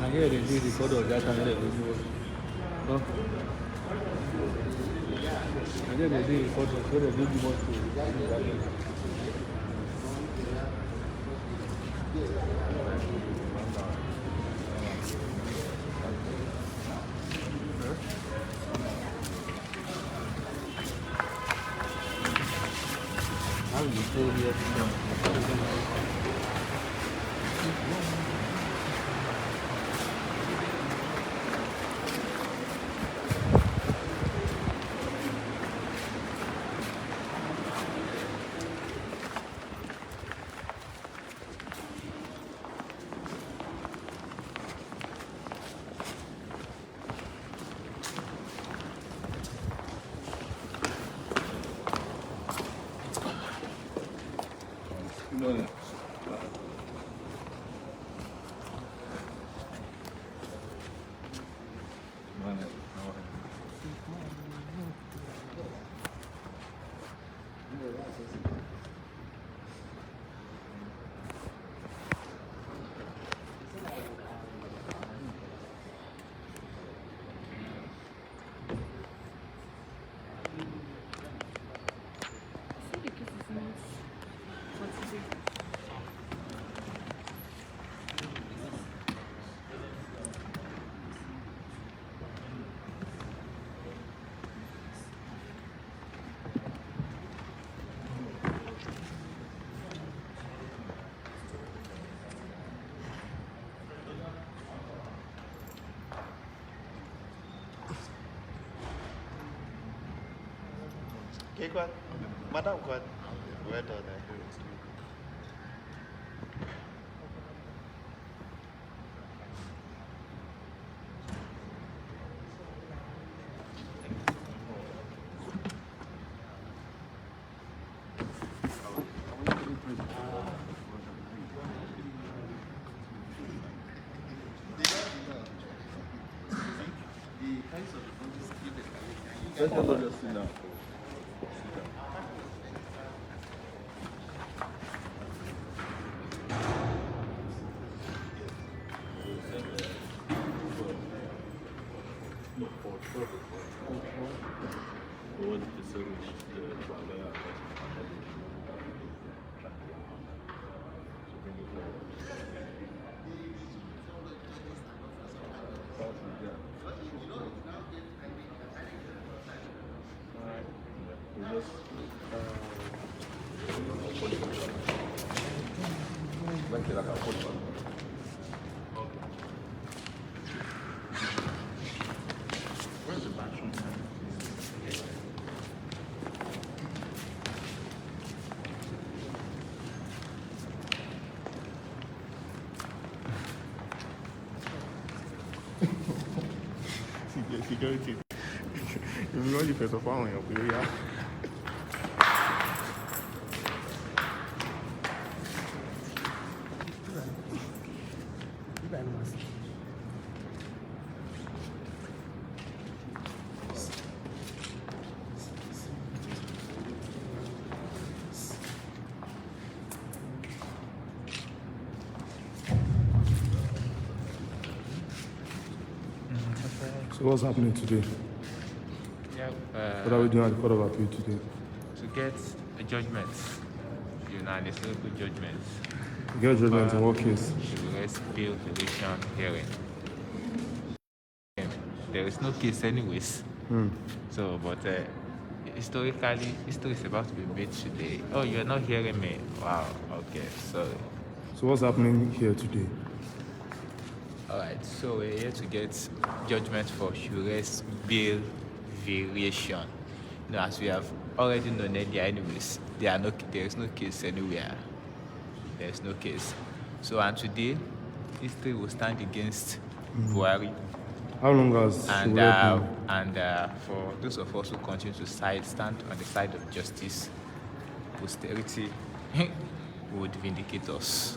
I hear they do record of that and let it no? I hear they do record of so they do the most to how you feel here? Okay, Kwan. Madam Kwan. Well done. Let them just sit down. Where's the bathroom? Security. If you know the first of all, you'll be here. So what's happening today? Yeah, What are we doing at the Court of Appeal today? to get a judgment, unanimous judgment. You get judgment in what case? The rest bill deletion hearing. There is no case anyways. So, but historically, history is about to be made today. Oh, you're not hearing me? Wow. Okay, sorry. So what's happening here today? All right, so we're here to get judgment for Shure's bail variation. As we have already known earlier, anyways, there is no case anywhere. There is no case. So, and today, history will stand against Buhari. How long has Sowore been? And for those of us who continue to stand on the side of justice, posterity would vindicate us.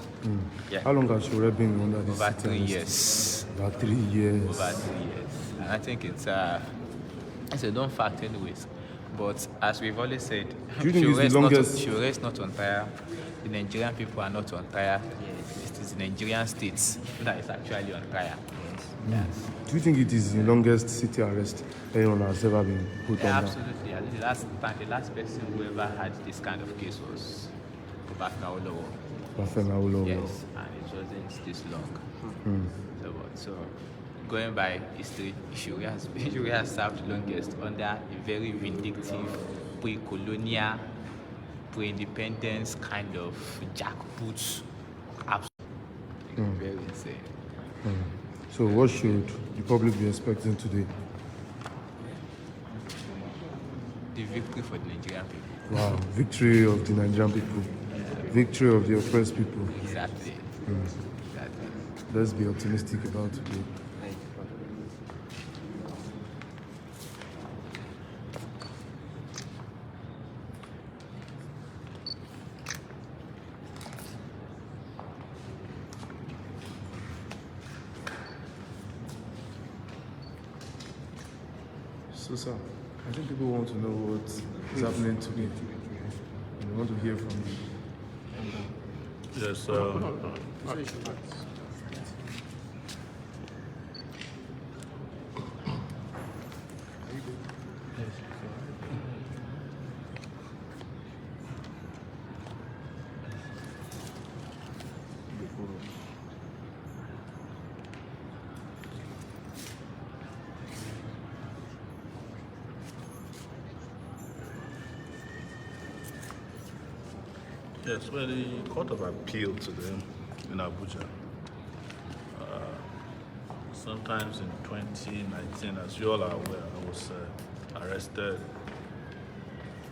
Yeah. How long has Sowore been under this? Over 3 years. About 3 years. Over 3 years. And I think it's a known fact anyways. But as we've always said, Do you think it's the longest? Sowore is not on trial. The Nigerian people are not on trial. It is the Nigerian states that is actually on trial. Yes. Do you think it is the longest city arrest anyone has ever been put Yeah, under? absolutely. I think the last person who ever had this kind of case was Obafemi Awolowo. Yes, and it wasn't this long. So going by history, Sowore has served longest under a very vindictive, pre-colonial, pre-independence kind of jackboot. Absolutely very insane. So what should the public be expecting today? The victory for the Nigerian people. Wow, victory of the Nigerian people. Victory of the oppressed people. Exactly. Exactly. Let's be optimistic about today. So, sir, I think people want to know what is happening today. They want to hear from you. Yes, yes, well, the Court of Appeal today in Abuja, sometimes in 2019, as you all are aware, I was arrested,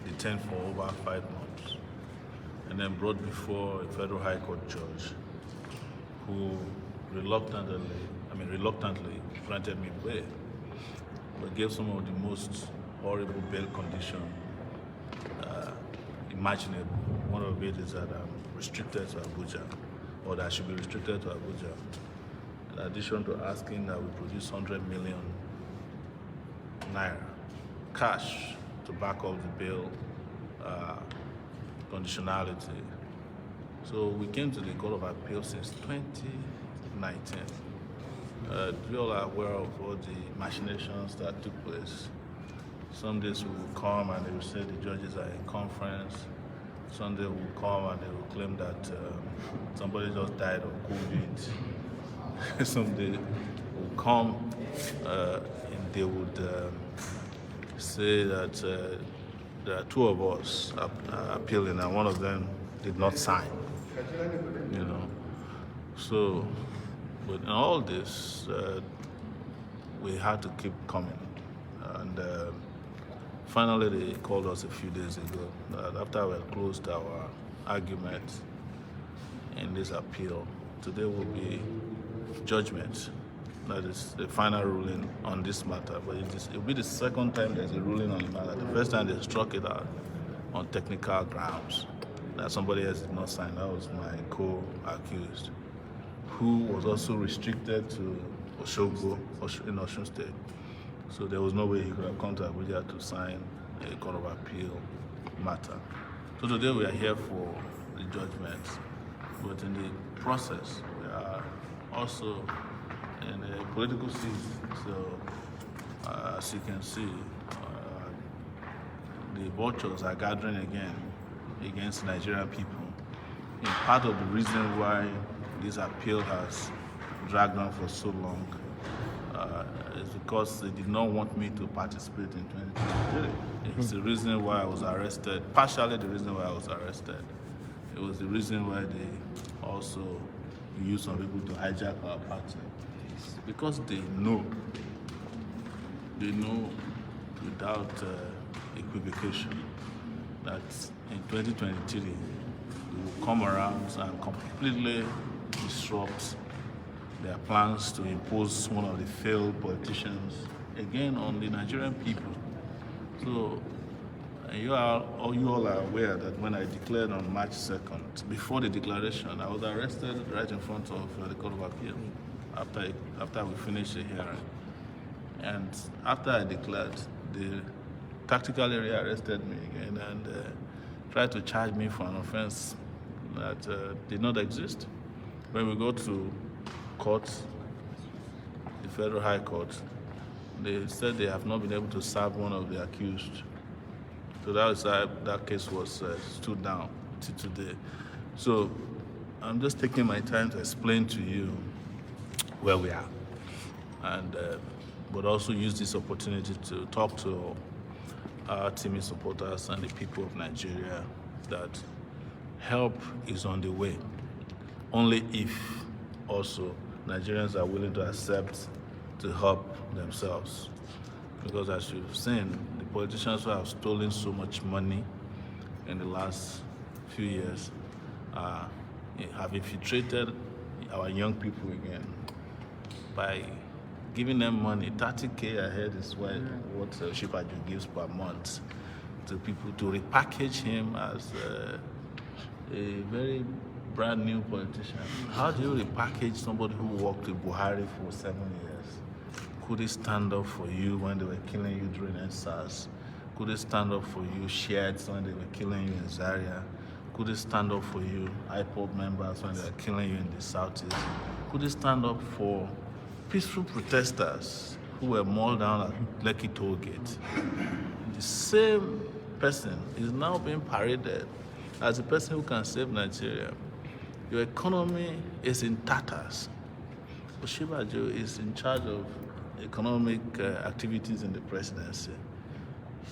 detained for over 5 months, and then brought before a federal high court judge who reluctantly granted me bail, but gave some of the most horrible bail conditions imaginable. One of it is that I'm restricted to Abuja, or that I should be restricted to Abuja. In addition to asking that we produce 100 million naira cash to back up the bail conditionality. So we came to the Court of Appeal since 2019. We all are aware of all the machinations that took place. Some days we will come and they will say the judges are in conference. Sunday will come and they will claim that somebody just died of COVID. Someday will come and they would say that there are 2 of us appealing and one of them did not sign. You know. So, but in all this, we had to keep coming. And finally, they called us a few days ago that after we had closed our argument in this appeal, today will be judgment. That is the final ruling on this matter. But it will be the second time there's a ruling on the matter. The first time they struck it out on technical grounds that somebody else did not sign. That was my co-accused, who was also restricted to Osogbo in Osun State. So there was no way he could have come to Abuja to sign a Court of Appeal matter. So today we are here for the judgment, but in the process we are also in a political season. So as you can see, the vultures are gathering again against Nigerian people. And part of the reason why this appeal has dragged on for so long is because they did not want me to participate in 2023. It's the reason why I was arrested, partially the reason why I was arrested. It was the reason why they also used some people to hijack our party. Because they know without equivocation that in 2023 we will come around and completely disrupt their plans to impose one of the failed politicians again on the Nigerian people. So you all are aware that when I declared on March 2nd, before the declaration, I was arrested right in front of the Court of Appeal after we finished the hearing. And after I declared, they tactically rearrested me again and tried to charge me for an offense that did not exist. When we go to court, the Federal High Court, they said they have not been able to serve one of the accused. So that case was stood down till today. So I'm just taking my time to explain to you where we are, and but also use this opportunity to talk to our team supporters and the people of Nigeria that help is on the way. Only if also Nigerians are willing to accept to help themselves. Because as you've seen, the politicians who have stolen so much money in the last few years have infiltrated our young people again by giving them money. 30K ahead is what Shipajo gives per month to people to repackage him as a very brand new politician. How do you repackage somebody who worked with Buhari for 7 years? Could he stand up for you when they were killing you during SARS? Could he stand up for you Shiites when they were killing you in Zaria? Could he stand up for you IPOB members when they were killing you in the Southeast? Could he stand up for peaceful protesters who were mauled down at Lekki toll gate? The same person is now being paraded as the person who can save Nigeria. Your economy is in tatters. Oshibajo is in charge of economic activities in the presidency.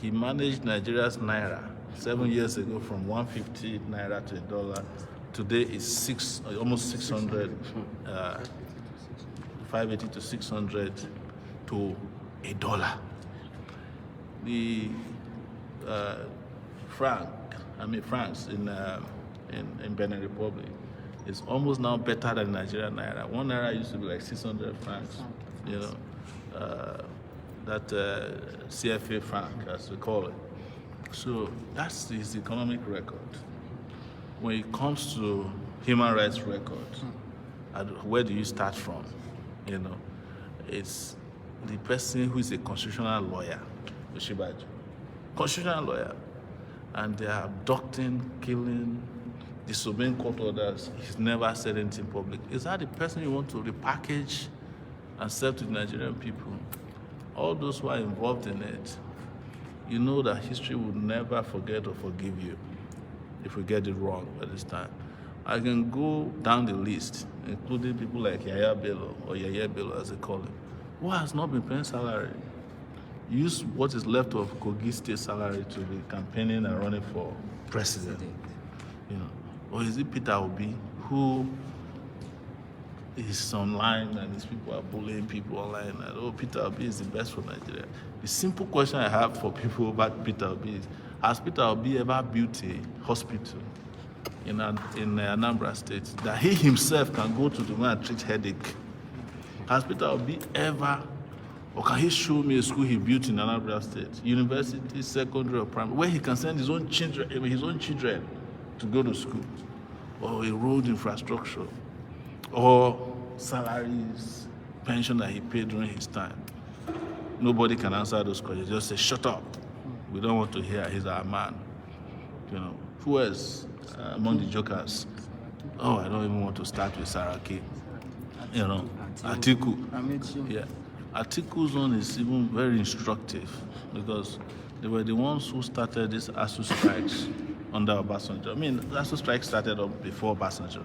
He managed Nigeria's naira 7 years ago from 150 naira to $1. Today is almost 600, 580 to 600 to $1. The francs in Benin Republic is almost now better than Nigerian naira. 1 naira used to be like 600 francs, you know. That CFA franc, as we call it. So that's his economic record. When it comes to human rights record, where do you start from? You know, it's the person who is a constitutional lawyer, Oshibajo, constitutional lawyer, and they are abducting, killing, disobeying court orders. He's never said anything public. Is that the person you want to repackage and sell to the Nigerian people? All those who are involved in it, you know that history will never forget or forgive you if we get it wrong at this time. I can go down the list, including people like Yaya Bello, or Yaya Bello as they call him, who has not been paying salary. Use what is left of Kogi State salary to be campaigning and running for president. You know, or is it Peter Obi, who is online and these people are bullying people online and, oh, Peter Obi is the best for Nigeria? The simple question I have for people about Peter Obi is, has Peter Obi ever built a hospital in Anambra State that he himself can go to go and treat headache? Has Peter Obi ever, or can he show me a school he built in Anambra State, university, secondary or primary, where he can send his own children to go to school, or a road infrastructure, or salaries, pension that he paid during his time? Nobody can answer those questions. Just say, shut up. We don't want to hear. He's our man. You know, who else among the jokers? Oh, I don't even want to start with Saraki. You know, Atiku. Yeah, Atiku's one is even very instructive because they were the ones who started these ASU strikes under Obasanjo. I mean, the ASU strike started up before Obasanjo.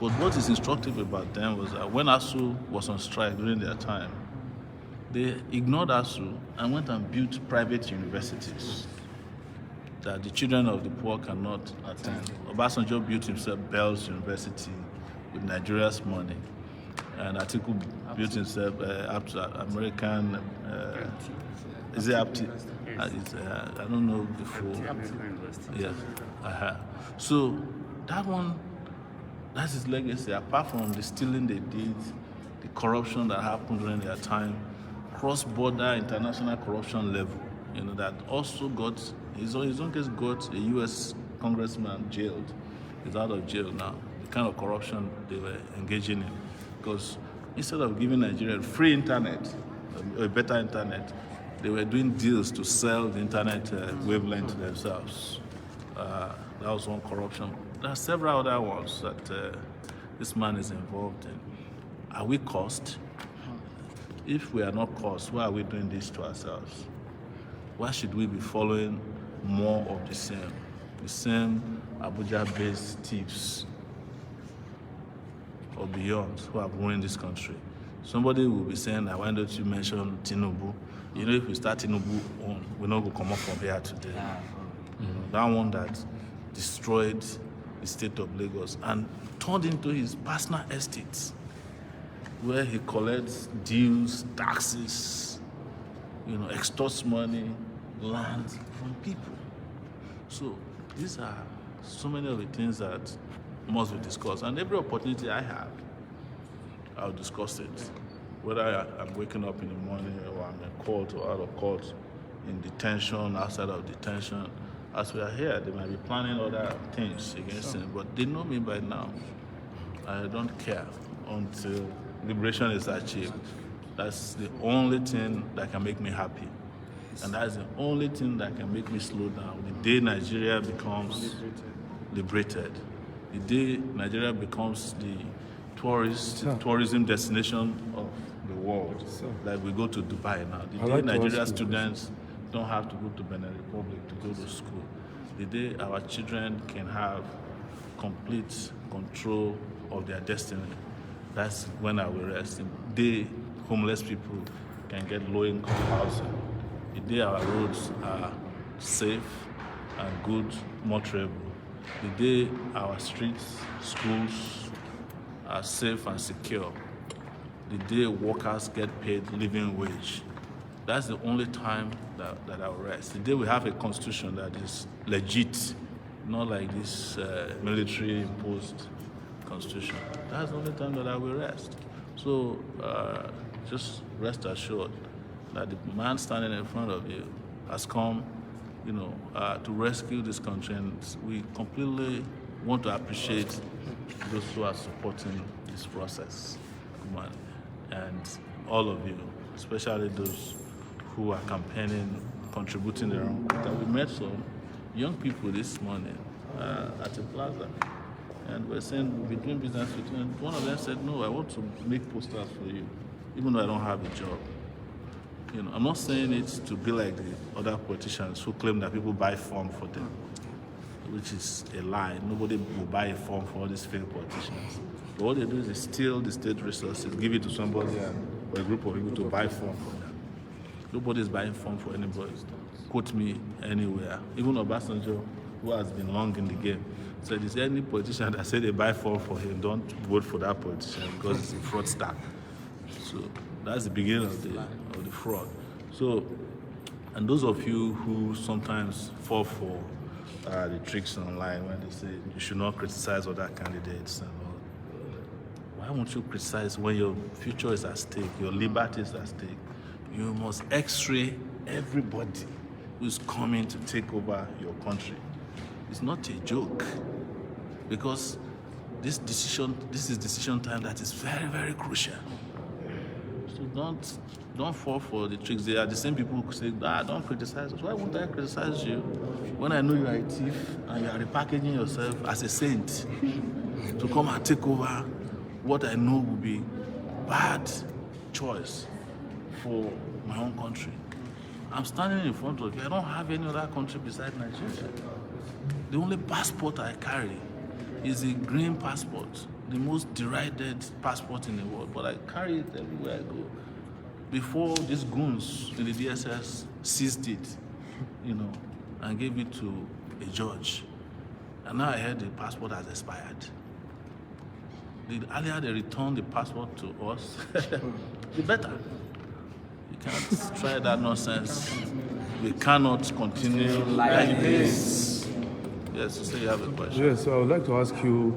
But what is instructive about them was that when ASU was on strike during their time, They ignored ASU and went and built private universities that the children of the poor cannot attend. Obasanjo built himself Bells University with Nigeria's money, and Atiku built himself American. Is it Apti? I don't know the full. Yes. So that one, that's his legacy. Apart from the stealing they did, the corruption that happened during their time, cross-border international corruption level, that also got, his own case got a U.S. congressman jailed. He's out of jail now. The kind of corruption they were engaging in. Because instead of giving Nigeria free internet, a better internet, they were doing deals to sell the internet wavelength to themselves. That was one corruption. There are several other ones that this man is involved in. Are we cursed? If we are not cursed, why are we doing this to ourselves? Why should we be following more of the same Abuja-based thieves or beyond who have ruined this country? Somebody will be saying, why don't you mention Tinubu? If we start Tinubu on, we're not going to come up from here today. That one that destroyed the state of Lagos and turned into his personal estates, where he collects dues, taxes, extorts money, land from people. So these are so many of the things that must be discussed. And every opportunity I have, I'll discuss it. Whether I'm waking up in the morning or I'm in court or out of court, in detention, outside of detention. As we are here, they might be planning other things against him, but they know me by now. I don't care until liberation is achieved. That's the only thing that can make me happy. And that's the only thing that can make me slow down. The day Nigeria becomes liberated, the day Nigeria becomes the tourism destination of the world, like we go to Dubai now. The day Nigeria students don't have to go to Benin Republic to go to school, the day our children can have complete control of their destiny, that's when I will rest. The day homeless people can get low-income housing, the day our roads are safe and good, motorable, the day our streets, schools are safe and secure, the day workers get paid living wage, that's the only time that I will rest. The day we have a constitution that is legit, not like this military-imposed constitution, that's the only time that I will rest. So just rest assured that the man standing in front of you has come, to rescue this country, and we completely want to appreciate those who are supporting this process, and all of you, especially those who are campaigning, contributing their own. We met some young people this morning at the plaza, and we're saying we'll be doing business with you. And one of them said, "No, I want to make posters for you, even though I don't have a job." I'm not saying it to be like the other politicians who claim that people buy form for them, which is a lie. Nobody will buy a form for all these fake politicians. But what they do is steal the state resources, give it to somebody or a group of people to buy form for them. Nobody is buying form for anybody. Quote me anywhere. Even Obasanjo, who has been long in the game, said, is there any politician that said they buy form for him, don't vote for that politician because it's a fraudster. So that's the beginning of the fraud. So, and those of you who sometimes fall for the tricks online when they say you should not criticize other candidates and all, why won't you criticize when your future is at stake, your liberty is at stake? You must x-ray everybody who's coming to take over your country. It's not a joke, because this is decision time that is very, very crucial. So don't fall for the tricks. They are the same people who say, don't criticize us. Why won't I criticize you when I know you are a thief and you are repackaging yourself as a saint to come and take over what I know will be bad choice for my own country? I'm standing in front of you. I don't have any other country beside Nigeria. The only passport I carry is a green passport, the most derided passport in the world, but I carry it everywhere I go. before these goons in the DSS seized it, and gave it to a judge. And now I heard the passport has expired. The earlier they return the passport to us, the better. You can't try that nonsense. We cannot continue like this. Yes, so you have a question. Yes, so I would like to ask you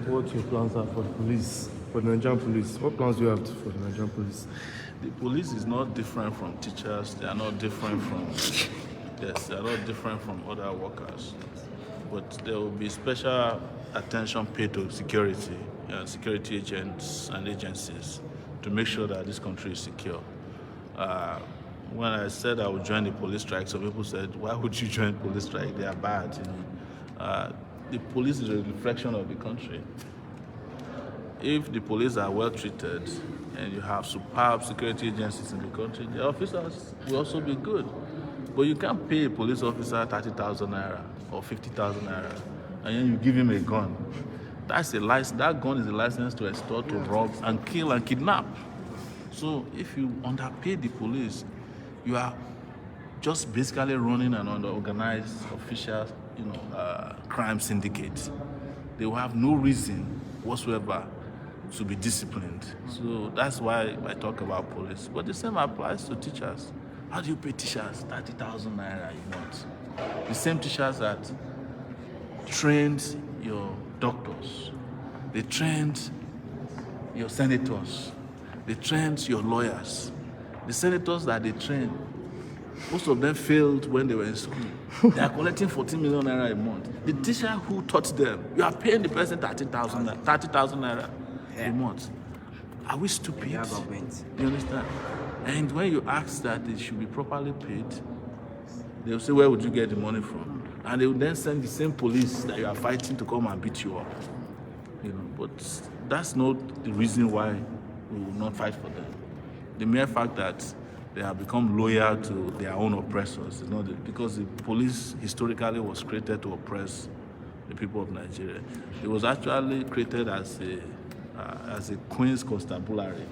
what your plans are for the police, for the Nigerian police. What plans do you have for the Nigerian police? The police is not different from teachers. They are not different from, they are not different from other workers. But there will be special attention paid to security agents and agencies to make sure that this country is secure. When I said I would join the police strike, some people said, why would you join police strike? They are bad. The police is a reflection of the country. If the police are well treated and you have superb security agencies in the country, the officers will also be good. But you can't pay a police officer 30,000 naira or 50,000 naira and then you give him a gun. That's a license. That gun is a license to extort, to rob, and kill and kidnap. So if you underpay the police, you are just basically running an unorganized official, crime syndicate. They will have no reason whatsoever to be disciplined. So that's why I talk about police. But the same applies to teachers. How do you pay teachers 30,000 naira a month? The same teachers that trained your doctors, they trained your senators, they trained your lawyers. The senators that they trained, most of them failed when they were in school. They are collecting 14 million naira a month. The teacher who taught them, you are paying the person 30,000 naira a month. Are we stupid? You understand? And when you ask that they should be properly paid, they'll say, where would you get the money from? And they will then send the same police that you are fighting to come and beat you up. But that's not the reason why we will not fight for them. The mere fact that they have become loyal to their own oppressors is not because the police historically was created to oppress the people of Nigeria. It was actually created as a Queen's Constabulary.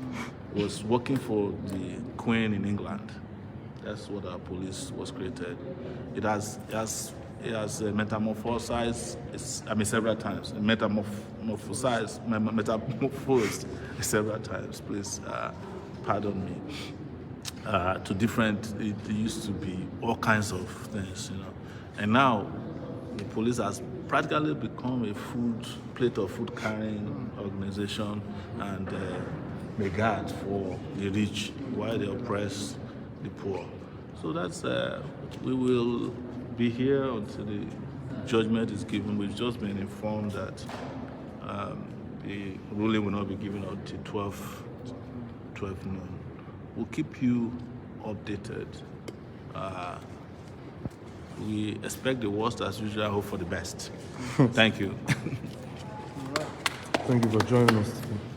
It was working for the Queen in England. That's what our police was created. It has metamorphosed several times. Metamorphosed several times. Please pardon me. To different, it used to be all kinds of things, And now the police has practically become a plate of food carrying organization and a guard for the rich while they oppress the poor. So that's, we will be here until the judgment is given. We've just been informed that the ruling will not be given until 12 noon. We'll keep you updated. We expect the worst as usual, hope for the best. Thank you. Thank you for joining us today.